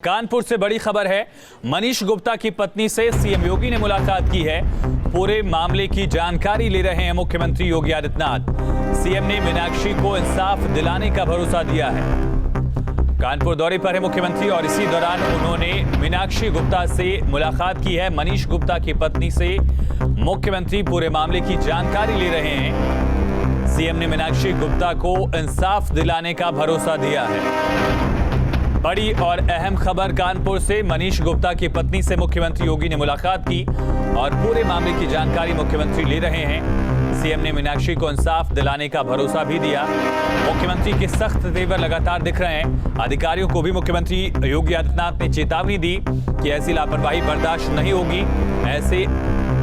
कानपुर से बड़ी खबर है। मनीष गुप्ता की पत्नी से सीएम योगी ने मुलाकात की है। पूरे मामले की जानकारी ले रहे हैं मुख्यमंत्री योगी आदित्यनाथ। सीएम ने मीनाक्षी को इंसाफ दिलाने का भरोसा दिया है। कानपुर दौरे पर है मुख्यमंत्री और इसी दौरान उन्होंने मीनाक्षी गुप्ता से मुलाकात की है। मनीष गुप्ता की पत्नी से मुख्यमंत्री पूरे मामले की जानकारी ले रहे हैं। सीएम ने मीनाक्षी गुप्ता को इंसाफ दिलाने का भरोसा दिया है। बड़ी और अहम खबर कानपुर से। मनीष गुप्ता की पत्नी से मुख्यमंत्री योगी ने मुलाकात की और पूरे मामले की जानकारी मुख्यमंत्री ले रहे हैं। सीएम ने मीनाक्षी को इंसाफ दिलाने का भरोसा भी दिया। मुख्यमंत्री के सख्त तेवर लगातार दिख रहे हैं। अधिकारियों को भी मुख्यमंत्री योगी आदित्यनाथ ने चेतावनी दी कि ऐसी लापरवाही बर्दाश्त नहीं होगी। ऐसे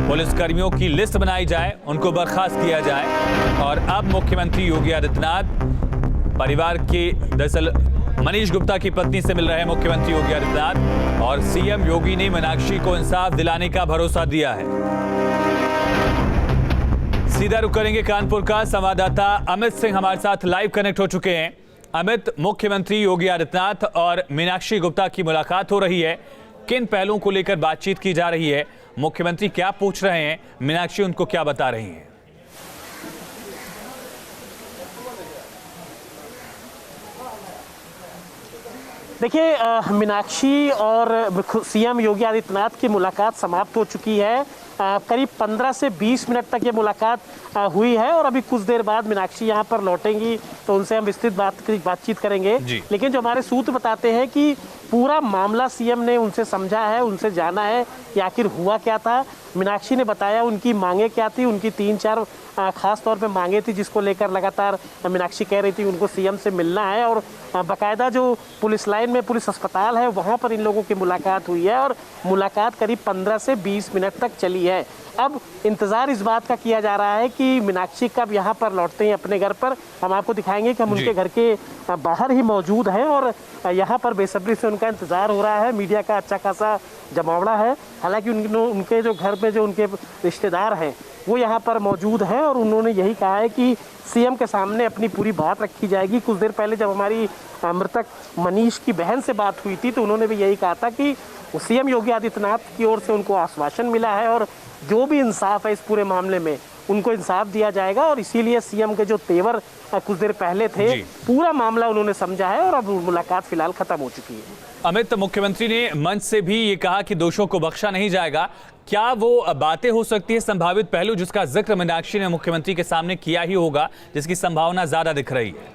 पुलिसकर्मियों की लिस्ट बनाई जाए, उनको बर्खास्त किया जाए। और अब मुख्यमंत्री योगी आदित्यनाथ परिवार के दरअसल मनीष गुप्ता की पत्नी से मिल रहे हैं मुख्यमंत्री योगी आदित्यनाथ और सीएम योगी ने मीनाक्षी को इंसाफ दिलाने का भरोसा दिया है। सीधा रुख करेंगे कानपुर का। संवाददाता अमित सिंह हमारे साथ लाइव कनेक्ट हो चुके हैं। अमित, मुख्यमंत्री योगी आदित्यनाथ और मीनाक्षी गुप्ता की मुलाकात हो रही है। किन पहलुओं को लेकर बातचीत की जा रही है? मुख्यमंत्री क्या पूछ रहे हैं? मीनाक्षी उनको क्या बता रही हैं? देखिए, मीनाक्षी और सीएम योगी आदित्यनाथ की मुलाकात समाप्त हो चुकी है। करीब 15 से 20 मिनट तक ये मुलाकात हुई है और अभी कुछ देर बाद मीनाक्षी यहाँ पर लौटेंगी तो उनसे हम विस्तृत बातचीत करेंगे। लेकिन जो हमारे सूत्र बताते हैं कि पूरा मामला सीएम ने उनसे समझा है, उनसे जाना है कि आखिर हुआ क्या था। मीनाक्षी ने बताया उनकी मांगे क्या थी। उनकी 3-4 खास तौर पे मांगे थी जिसको लेकर लगातार मीनाक्षी कह रही थी उनको सीएम से मिलना है। और बाकायदा जो पुलिस लाइन में पुलिस अस्पताल है वहाँ पर इन लोगों की मुलाकात हुई है और मुलाकात करीब 15 से 20 मिनट तक चली है। अब इंतजार इस बात का किया जा रहा है कि मीनाक्षी कब यहाँ पर लौटते हैं अपने घर पर। हम आपको दिखाएंगे कि हम उनके घर के बाहर ही मौजूद हैं और यहाँ पर बेसब्री से उनका इंतजार हो रहा है। मीडिया का अच्छा खासा जमावड़ा है। हालांकि उनके जो घर में जो उनके रिश्तेदार हैं वो यहाँ पर मौजूद हैं और उन्होंने यही कहा है कि सीएम के सामने अपनी पूरी बात रखी जाएगी। कुछ देर पहले जब हमारी मृतक मनीष की बहन से बात हुई थी तो उन्होंने भी यही कहा था कि सीएम योगी आदित्यनाथ की ओर से उनको आश्वासन मिला है और जो भी इंसाफ है इस पूरे मामले में उनको इंसाफ दिया जाएगा। और इसीलिए सीएम के जो तेवर कुछ देर पहले थे पूरा मामला उन्होंने समझा है और अब मुलाकात फिलहाल खत्म हो चुकी है। अमित, मुख्यमंत्री ने मंच से भी ये कहा कि दोषियों को बख्शा नहीं जाएगा। क्या वो बातें हो सकती है, संभावित पहलू जिसका जिक्र मीनाक्षी ने मुख्यमंत्री के सामने किया ही होगा, जिसकी संभावना ज्यादा दिख रही है?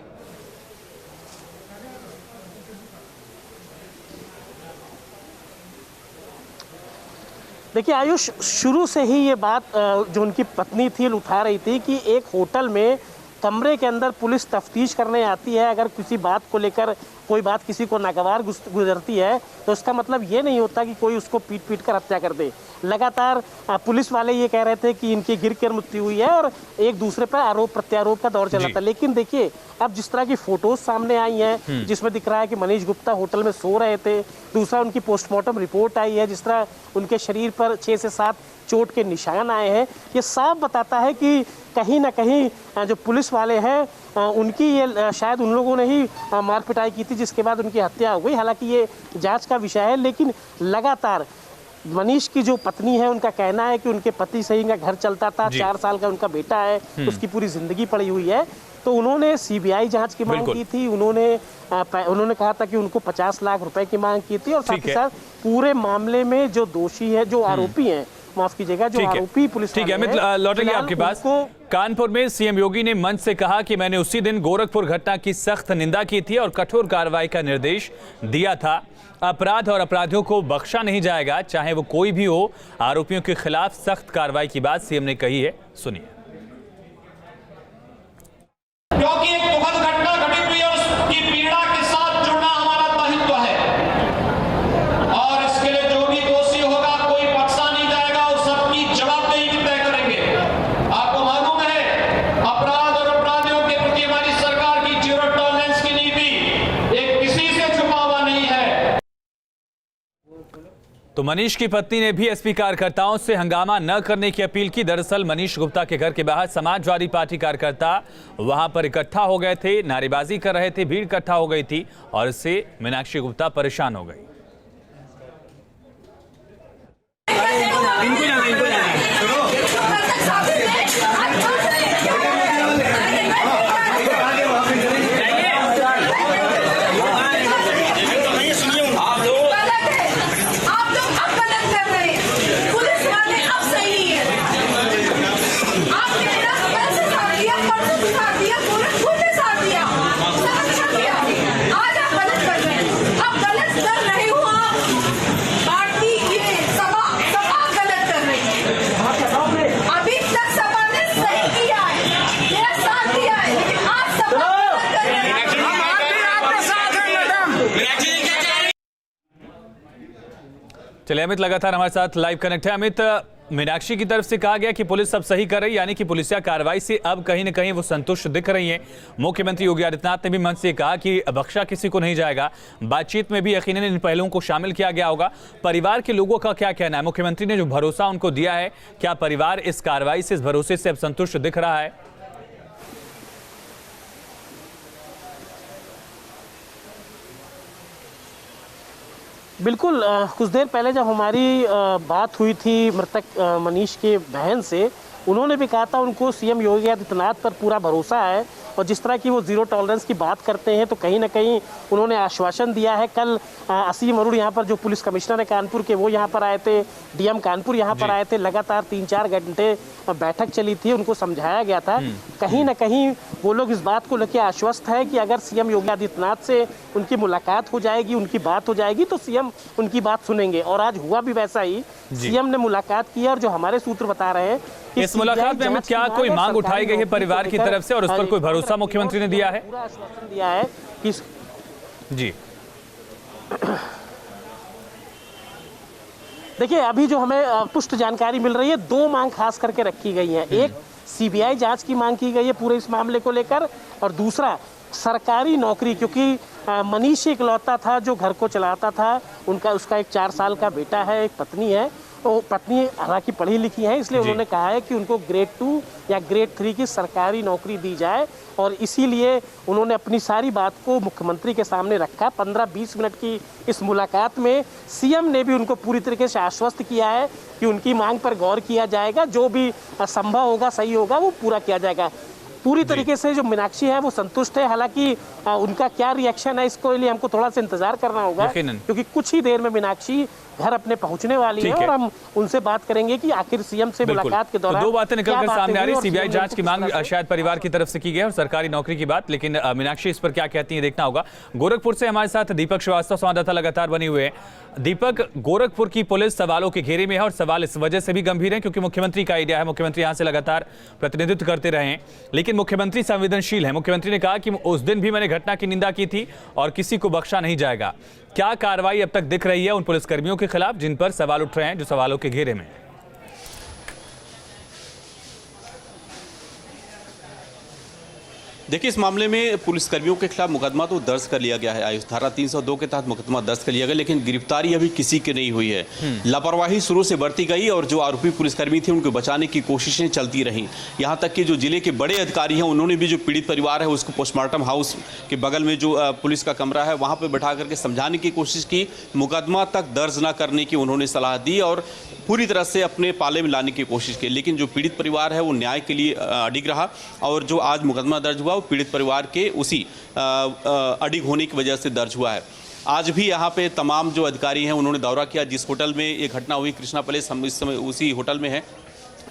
देखिए आयुष, शुरू से ही ये बात जो उनकी पत्नी थी उठा रही थी कि एक होटल में कमरे के अंदर पुलिस तफ्तीश करने आती है। अगर किसी बात को लेकर कोई बात किसी को नागवार गुजरती है तो उसका मतलब ये नहीं होता कि कोई उसको पीट कर हत्या कर दे। लगातार पुलिस वाले ये कह रहे थे कि इनकी गिरकर मृत्यु हुई है और एक दूसरे पर आरोप प्रत्यारोप का दौर चला था। लेकिन देखिए अब जिस तरह की फोटोज सामने आई हैं जिसमें दिख रहा है कि मनीष गुप्ता होटल में सो रहे थे। दूसरा, उनकी पोस्टमार्टम रिपोर्ट आई है जिस तरह उनके शरीर पर 6 से 7 चोट के निशान आए हैं। ये साफ बताता है कि कहीं ना कहीं जो पुलिस वाले हैं उनकी ये शायद उन लोगों ने ही मार पिटाई की थी जिसके बाद उनकी हत्या हो गई। हालांकि ये जांच का विषय है। लेकिन लगातार मनीष की जो पत्नी है उनका कहना है कि उनके पति से ही इनका घर चलता था। 4 साल का उनका बेटा है, उसकी पूरी जिंदगी पड़ी हुई है। तो उन्होंने सीबीआई जांच की मांग की थी। उन्होंने कहा था कि उनको 50 लाख रुपए की मांग की थी और साथ ही साथ पूरे मामले में जो दोषी है, जो आरोपी हैं, माफ कीजिएगा, जो आरोपी पुलिस। ठीक है अमित, लौटेंगे आपके पास। कानपुर में सीएम योगी ने मंच से कहा कि मैंने उसी दिन गोरखपुर घटना की सख्त निंदा की थी और कठोर कार्रवाई का निर्देश दिया था। अपराध और अपराधियों को बख्शा नहीं जाएगा, चाहे वो कोई भी हो। आरोपियों के खिलाफ सख्त कार्रवाई की बात सीएम ने कही है। सुनिए। क्योंकि एक दुखद घटना घटित हुई है, उसकी पीड़ा के साथ जुड़ना हमारा दायित्व है और इसके लिए जो भी दोषी होगा कोई बख्शा नहीं जाएगा और सबकी जवाबदेही भी तय करेंगे। आपको मालूम है अपराध और अपराधियों के प्रति हमारी सरकार की जीरो टॉलरेंस की नीति एक किसी से छुपा हुआ नहीं है। तो मनीष की पत्नी ने भी एसपी कार्यकर्ताओं से हंगामा न करने की अपील की। दरअसल मनीष गुप्ता के घर के बाहर समाजवादी पार्टी कार्यकर्ता वहां पर इकट्ठा हो गए थे, नारेबाजी कर रहे थे, भीड़ इकट्ठा हो गई थी और इससे मीनाक्षी गुप्ता परेशान हो गई। चलिए अमित लगातार हमारे साथ लाइव कनेक्ट है। अमित, मीनाक्षी की तरफ से कहा गया कि पुलिस सब सही कर रही, यानी कि पुलिसिया कार्रवाई से अब कहीं न कहीं वो संतुष्ट दिख रही हैं। मुख्यमंत्री योगी आदित्यनाथ ने भी मंच से कहा कि बख्शा किसी को नहीं जाएगा। बातचीत में भी यकीनन इन पहलुओं को शामिल किया गया होगा। परिवार के लोगों का क्या कहना है? मुख्यमंत्री ने जो भरोसा उनको दिया है, क्या परिवार इस कार्रवाई से, इस भरोसे से अब संतुष्ट दिख रहा है? बिल्कुल, कुछ देर पहले जब हमारी बात हुई थी मृतक मनीष के बहन से, उन्होंने भी कहा था उनको सीएम योगी आदित्यनाथ पर पूरा भरोसा है और जिस तरह की वो जीरो टॉलरेंस की बात करते हैं तो कहीं ना कहीं उन्होंने आश्वासन दिया है। कल असीम अरुण यहाँ पर जो पुलिस कमिश्नर है कानपुर के, वो यहाँ पर आए थे, डीएम कानपुर यहाँ पर आए थे, लगातार 3-4 घंटे बैठक चली थी, उनको समझाया गया था। कहीं ना कहीं वो लोग इस बात को लेकर आश्वस्त है कि अगर सीएम योगी आदित्यनाथ से उनकी मुलाकात हो जाएगी, उनकी बात हो जाएगी तो सीएम उनकी बात सुनेंगे। और आज हुआ भी वैसा ही, सीएम ने मुलाकात की और जो हमारे सूत्र बता रहे हैं कि इस मुलाकात में हमें क्या कोई मांग उठाई गई है परिवार की तरफ से और उस पर कोई भरोसा मुख्यमंत्री ने दिया है? पूरा आश्वासन दिया है कि जी देखिए, अभी जो हमें पुष्ट जानकारी मिल रही है, 2 मांग खास करके रखी गई हैं। एक, सीबीआई जांच की मांग की गई है पूरे इस मामले को लेकर, और दूसरा सरकारी नौकरी, क्योंकि मनीष इकलौता था जो घर को चलाता था। उसका एक 4 साल का बेटा है, एक पत्नी है। तो पत्नी हालांकि पढ़ी लिखी है, इसलिए उन्होंने कहा है कि उनको ग्रेड 2 या ग्रेड 3 की सरकारी नौकरी दी जाए और इसीलिए उन्होंने अपनी सारी बात को मुख्यमंत्री के सामने रखा। 15-20 मिनट की इस मुलाकात में सीएम ने भी उनको पूरी तरीके से आश्वस्त किया है कि उनकी मांग पर गौर किया जाएगा, जो भी संभव होगा, सही होगा, वो पूरा किया जाएगा। पूरी तरीके से जो मीनाक्षी है वो संतुष्ट है। हालांकि उनका क्या रिएक्शन है इसको लिए हमको थोड़ा सा इंतजार करना होगा, क्योंकि कुछ ही देर में मीनाक्षी घर अपने पहुंचने वाली है और हम उनसे बात करेंगे कि आखिर सीएम से मुलाकात के दौरान तो 2 बातें निकलकर सामने आ रही। सीबीआई जांच की मांग शायद परिवार की तरफ से की गई और सरकारी नौकरी की बात, लेकिन मीनाक्षी इस पर क्या कहती है देखना होगा। गोरखपुर से हमारे साथ दीपक श्रीवास्तव संवाददाता लगातार बने हुए हैं। दीपक, गोरखपुर की पुलिस सवालों के घेरे में है और सवाल इस वजह से भी गंभीर है क्योंकि मुख्यमंत्री का आइडिया है, मुख्यमंत्री यहां से लगातार प्रतिनिधित्व करते रहे हैं, लेकिन मुख्यमंत्री संवेदनशील है। मुख्यमंत्री ने कहा कि उस दिन भी मैंने घटना की निंदा की थी और किसी को बख्शा नहीं जाएगा। क्या कार्रवाई अब तक दिख रही है उन पुलिसकर्मियों के खिलाफ जिन पर सवाल उठ रहे हैं, जो सवालों के घेरे में? देखिए, इस मामले में पुलिसकर्मियों के खिलाफ मुकदमा तो दर्ज कर लिया गया है। आयुष धारा 302 के तहत मुकदमा दर्ज कर लिया गया, लेकिन गिरफ्तारी अभी किसी की नहीं हुई है। लापरवाही शुरू से बढ़ती गई और जो आरोपी पुलिसकर्मी थे उनको बचाने की कोशिशें चलती रहीं। यहाँ तक कि जो जिले के बड़े अधिकारी हैं उन्होंने भी जो पीड़ित परिवार है उसको पोस्टमार्टम हाउस के बगल में जो पुलिस का कमरा है वहाँ पर बैठा करके समझाने की कोशिश की, मुकदमा तक दर्ज न करने की उन्होंने सलाह दी और पूरी तरह से अपने पाले में लाने की कोशिश की। लेकिन जो पीड़ित परिवार है वो न्याय के लिए अडिग रहा और जो आज मुकदमा दर्ज हुआ पीड़ित परिवार के उसी अडिग होने की वजह से दर्ज हुआ है। आज भी यहाँ पे तमाम जो अधिकारी हैं उन्होंने दौरा किया। जिस होटल में ये घटना हुई, कृष्णा पैलेस, हम इस समय उसी होटल में है।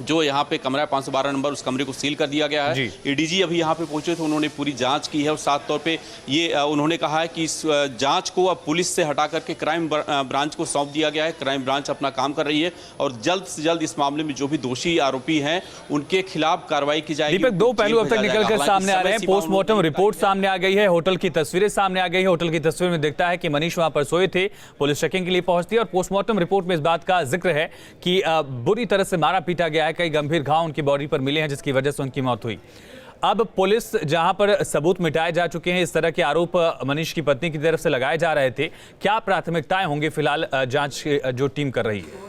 जो यहाँ पे कमरा है 512 नंबर, उस कमरे को सील कर दिया गया है। एडीजी अभी यहाँ पे पहुंचे थे, उन्होंने पूरी जांच की है और साथ तौर पे ये उन्होंने कहा है कि इस जांच को अब पुलिस से हटा करके क्राइम ब्रांच को सौंप दिया गया है। क्राइम ब्रांच अपना काम कर रही है और जल्द से जल्द इस मामले में जो भी दोषी आरोपी हैं उनके खिलाफ कार्रवाई की जाएगी। दीपक, 2 पहलू अब तक निकलकर सामने आ रहे हैं। पोस्टमार्टम रिपोर्ट सामने आ गई है, होटल की तस्वीरें सामने आ गई है। होटल की तस्वीर में दिखता है कि मनीष वहां पर सोए थे, पुलिस चेकिंग के लिए पहुंचती है और पोस्टमार्टम रिपोर्ट में इस बात का जिक्र है कि बुरी तरह से मारा पीटा गया है, कई गंभीर घाव उनकी बॉडी पर मिले हैं जिसकी वजह से उनकी मौत हुई। अब पुलिस जहां पर सबूत मिटाए जा चुके हैं, इस तरह के आरोप मनीष की पत्नी की तरफ से लगाए जा रहे थे, क्या प्राथमिकताएं होंगी फिलहाल जांच जो टीम कर रही है?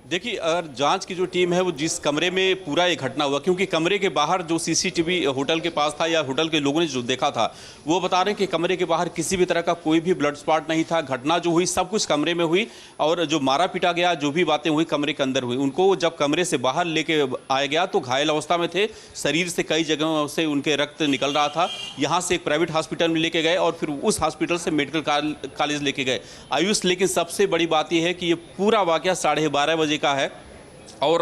देखिए, अगर जांच की जो टीम है वो जिस कमरे में पूरा ये घटना हुआ, क्योंकि कमरे के बाहर जो सीसीटीवी होटल के पास था या होटल के लोगों ने जो देखा था वो बता रहे हैं कि कमरे के बाहर किसी भी तरह का कोई भी ब्लड स्पॉट नहीं था। घटना जो हुई सब कुछ कमरे में हुई और जो मारा पीटा गया, जो भी बातें हुई कमरे के अंदर हुई। उनको जब कमरे से बाहर लेके आया गया तो घायल अवस्था में थे, शरीर से कई जगहों से उनके रक्त निकल रहा था। यहाँ से एक प्राइवेट हॉस्पिटल में लेके गए और फिर उस हॉस्पिटल से मेडिकल कॉलेज लेके गए आयुष। लेकिन सबसे बड़ी बात यह है कि ये पूरा वाकया 12:30 बजे का है और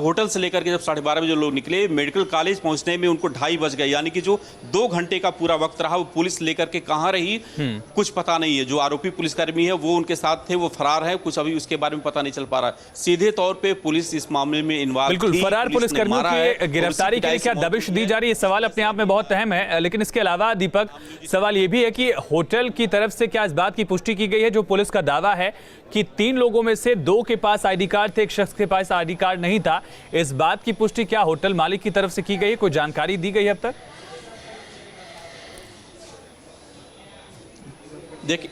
होटल से लेकर के जब 12:30 बजे लोग निकले, मेडिकल कॉलेज पहुंचने में उनको 2:30 बज गए। यानी कि जो 2 घंटे का पूरा वक्त रहा वो पुलिस लेकर के कहां रही कुछ पता नहीं है। जो आरोपी पुलिसकर्मी है वो उनके साथ थे, वो फरार है, कुछ अभी उसके बारे में पता नहीं चल पा रहा। सीधे तौर पे पुलिस इस मामले में इन्वॉल्व थी। बिल्कुल, फरार पुलिसकर्मियों की गिरफ्तारी के लिए क्या दबिश दी जा रही है, सवाल अपने आप में बहुत अहम है। लेकिन इसके अलावा दीपक, सवाल ये भी है कि होटल की तरफ से क्या इस बात की पुष्टि की गई है, जो पुलिस का दावा है कि 3 लोगों में से 2 के पास आईडी कार्ड थे, एक शख्स के पास आईडी कार्ड नहीं था, इस बात की पुष्टि क्या होटल मालिक की तरफ से की गई है? कोई जानकारी दी गई है अब तक? देखिए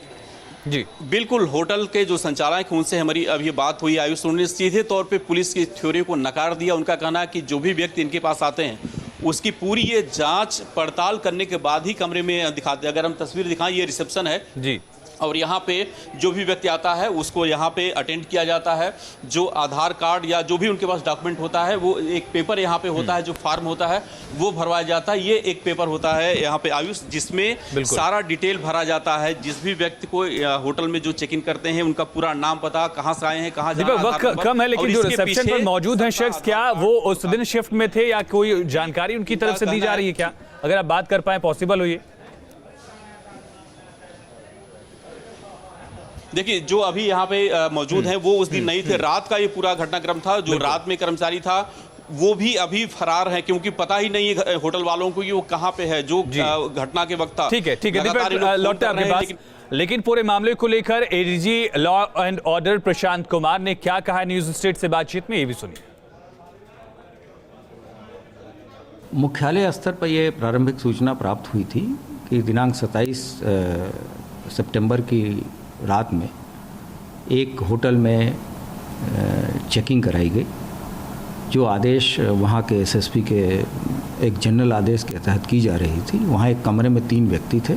जी बिल्कुल, होटल के जो संचालक हैं उनसे हमारी अभी बात हुई आयुष, उन्होंने सीधे तौर पे पुलिस की थ्योरी को नकार दिया। उनका कहना है कि जो भी व्यक्ति इनके पास आते हैं उसकी पूरी ये जांच पड़ताल करने के बाद ही कमरे में दिखाते हैं। अगर हम तस्वीर दिखाएं, ये रिसेप्शन है जी, और यहाँ पे जो भी व्यक्ति आता है उसको यहाँ पे अटेंड किया जाता है। जो आधार कार्ड या जो भी उनके पास डॉक्यूमेंट होता है वो एक पेपर यहाँ पे होता है, जो फॉर्म होता है वो भरवाया जाता है। ये एक पेपर होता है यहाँ पे आयुष, जिसमें सारा डिटेल भरा जाता है। जिस भी व्यक्ति को होटल में जो चेक इन करते हैं उनका पूरा नाम, पता, कहाँ से आए हैं, कहाँ जाना है। वक्त कम है, लेकिन जो रिसेप्शन पर मौजूद हैं शख्स, क्या वो उस दिन शिफ्ट में थे या कोई जानकारी उनकी तरफ से दी जा रही है क्या? अगर आप बात कर पाए, पॉसिबल हो ये? देखिए, जो अभी यहाँ पे मौजूद हैं वो उस दिन नहीं थे। रात का ये पूरा घटनाक्रम था। जो रात में कर्मचारी था वो भी अभी फरार है, क्योंकि पता ही नहीं है होटल वालों को कि वो कहाँ पे है जो घटना के वक्त था। ठीक है लौटते आपके पास। लेकिन पूरे मामले को लेकर ADG law and order Prashant Kumar ने क्या कहा न्यूज स्टेट से बातचीत में, ये भी सुनिए। मुख्यालय स्तर पर यह प्रारंभिक सूचना प्राप्त हुई थी कि दिनांक 27 सितंबर की रात में एक होटल में चेकिंग कराई गई। जो आदेश वहाँ के एसएसपी के एक जनरल आदेश के तहत की जा रही थी। वहाँ एक कमरे में 3 व्यक्ति थे।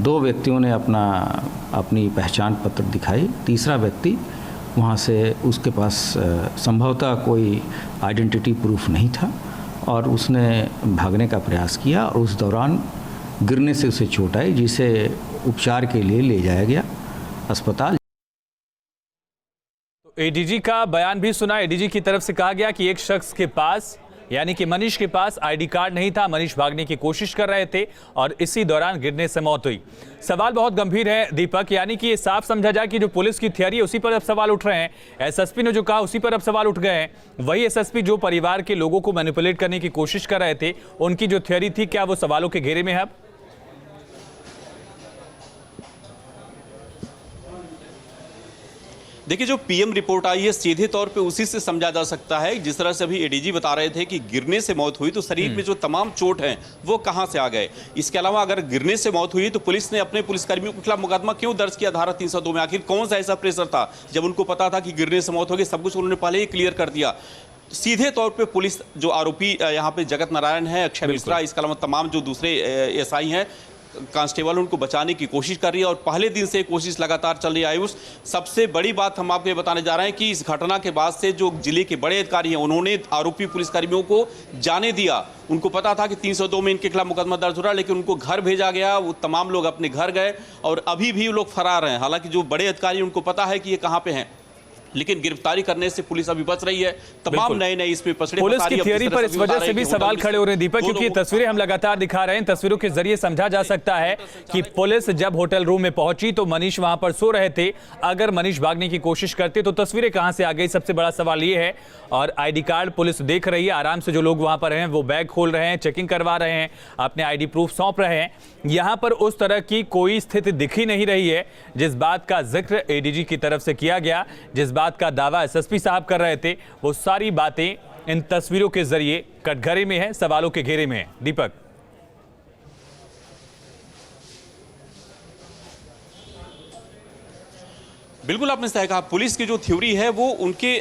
2 व्यक्तियों ने अपनी पहचान पत्र दिखाई। तीसरा व्यक्ति वहाँ से उसके पास संभवतः कोई आइडेंटिटी प्रूफ नहीं था और उसने भागने का प्रयास किया और उस दौरान गिरने से उसे चोट आई, जिसे उपचार के लिए ले जाया गया अस्पताल। तो एडीजी का बयान भी सुना। एडीजी की तरफ से कहा गया कि एक शख्स के पास, यानी कि मनीष के पास आईडी कार्ड नहीं था। मनीष भागने की कोशिश कर रहे थे और इसी दौरान गिरने से मौत हुई। सवाल बहुत गंभीर है दीपक, यानी कि ये साफ समझा जाए कि जो पुलिस की थियरी है उसी पर अब सवाल उठ रहे हैं। एसएसपी ने जो कहा उसी पर अब सवाल उठ गए हैं। वही एसएसपी जो परिवार के लोगों को मैनिपुलेट करने की कोशिश कर रहे थे, उनकी जो थियरी थी, क्या वो सवालों के घेरे में है अब? देखिए, जो पीएम रिपोर्ट आई है सीधे तौर पे उसी से समझा जा सकता है। जिस तरह से अभी एडीजी बता रहे थे कि गिरने से मौत हुई, तो शरीर में जो तमाम चोट हैं वो कहां से आ गए। इसके अलावा अगर गिरने से मौत हुई तो पुलिस ने अपने पुलिसकर्मियों के खिलाफ मुकदमा क्यों दर्ज किया धारा 302 में? आखिर कौन सा ऐसा प्रेशर था जब उनको पता था कि गिरने से मौत होगी? सब कुछ उन्होंने पहले ही क्लियर कर दिया। सीधे तौर पे पुलिस, जो आरोपी यहाँ पे जगत नारायण है, अक्षय मिश्रा, इसके अलावा तमाम जो दूसरे एसआई हैं, कांस्टेबल, उनको बचाने की कोशिश कर रही है और पहले दिन से कोशिश लगातार चल रही है। आयुष, सबसे बड़ी बात हम आपको बताने जा रहे हैं कि इस घटना के बाद से जो जिले के बड़े अधिकारी हैं उन्होंने आरोपी पुलिसकर्मियों को जाने दिया। उनको पता था कि 302 में इनके खिलाफ मुकदमा दर्ज हो रहा है, लेकिन उनको घर भेजा गया। वो तमाम लोग अपने घर गए और अभी भी लोग फरार हैं। हालांकि जो बड़े अधिकारी उनको पता है कि ये कहाँ पे हैं, लेकिन गिरफ्तारी करने से पुलिस अभी बच रही है। तमाम नए इसमें पसड़े। पुलिस की थियरी पर इस वजह से भी सवाल खड़े हो रहे हैं दीपक, क्योंकि तस्वीरें हम लगातार दिखा रहे हैं। तस्वीरों के जरिए समझा जा सकता है कि पुलिस जब होटल रूम में पहुंची तो मनीष वहां पर सो रहे थे। अगर मनीष भागने की कोशिश करते तो तस्वीरें कहां से आ गई, सबसे बड़ा सवाल ये है। और आईडी कार्ड पुलिस देख रही है, आराम से जो लोग वहां पर हैं वो बैग खोल रहे हैं, चेकिंग करवा रहे हैं, अपने आईडी प्रूफ सौंप रहे हैं। यहां पर उस तरह की कोई स्थिति दिख ही नहीं रही है जिस बात का जिक्र एडीजी की तरफ से किया गया, जिस बात का दावा एसएसपी साहब कर रहे थे। वो सारी बातें इन तस्वीरों के जरिए कटघरे में है, सवालों के घेरे में है। दीपक, बिल्कुल आपने सही कहा। पुलिस की जो थ्योरी है वो उनके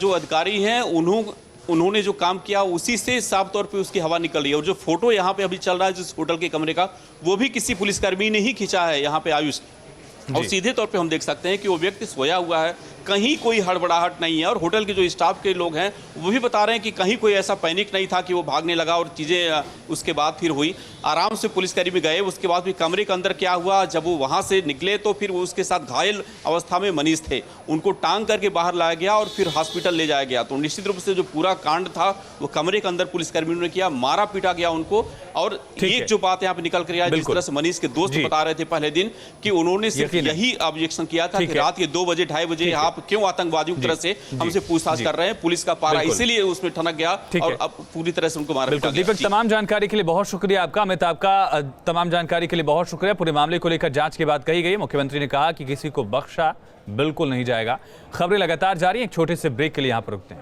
जो अधिकारी हैं उन्होंने जो काम किया उसी से साफ तौर पे उसकी हवा निकल रही है। और जो फोटो यहाँ पे अभी चल रहा है जिस होटल के कमरे का, वो भी किसी पुलिसकर्मी ने ही खींचा है यहाँ पे आयुष। और सीधे तौर पे हम देख सकते हैं कि वो व्यक्ति सोया हुआ है, कहीं कोई हड़बड़ाहट नहीं है। और होटल के जो स्टाफ के लोग हैं वो भी बता रहे हैं कि कहीं कोई ऐसा पैनिक नहीं था कि वो भागने लगा और चीज़ें उसके बाद फिर हुई। आराम से पुलिसकर्मी गए, उसके बाद भी कमरे के अंदर क्या हुआ, जब वो वहाँ से निकले तो फिर उसके साथ घायल अवस्था में मनीष थे, उनको टांग करके बाहर लाया गया और फिर हॉस्पिटल ले जाया गया। तो निश्चित रूप से जो पूरा कांड था वो कमरे के अंदर पुलिसकर्मियों ने किया, मारा पीटा गया उनको। और एक जो बात यहाँ पे निकल कर आई, जिस तरह से मनीष के दोस्त बता रहे थे पहले दिन कि उन्होंने सिर्फ यही ऑब्जेक्शन किया था कि रात के 2 बजे 2:30 बजे आप क्यों आतंकवादियों की तरह से हमसे पूछताछ कर रहे हैं। पुलिस का पारा इसीलिए उसमें ठनक गया और अब पूरी तरह से उनको मारा पीटा गया। दीपक, तमाम जानकारी के लिए बहुत शुक्रिया आपका। अमित, आपका तमाम जानकारी के लिए बहुत शुक्रिया। पूरे मामले को लेकर जांच की बात कही गई। मुख्यमंत्री ने कहा कि किसी को बख्शा बिल्कुल नहीं जाएगा। खबरें लगातार जारी हैं, एक छोटे से ब्रेक के लिए यहां पर रुकते हैं।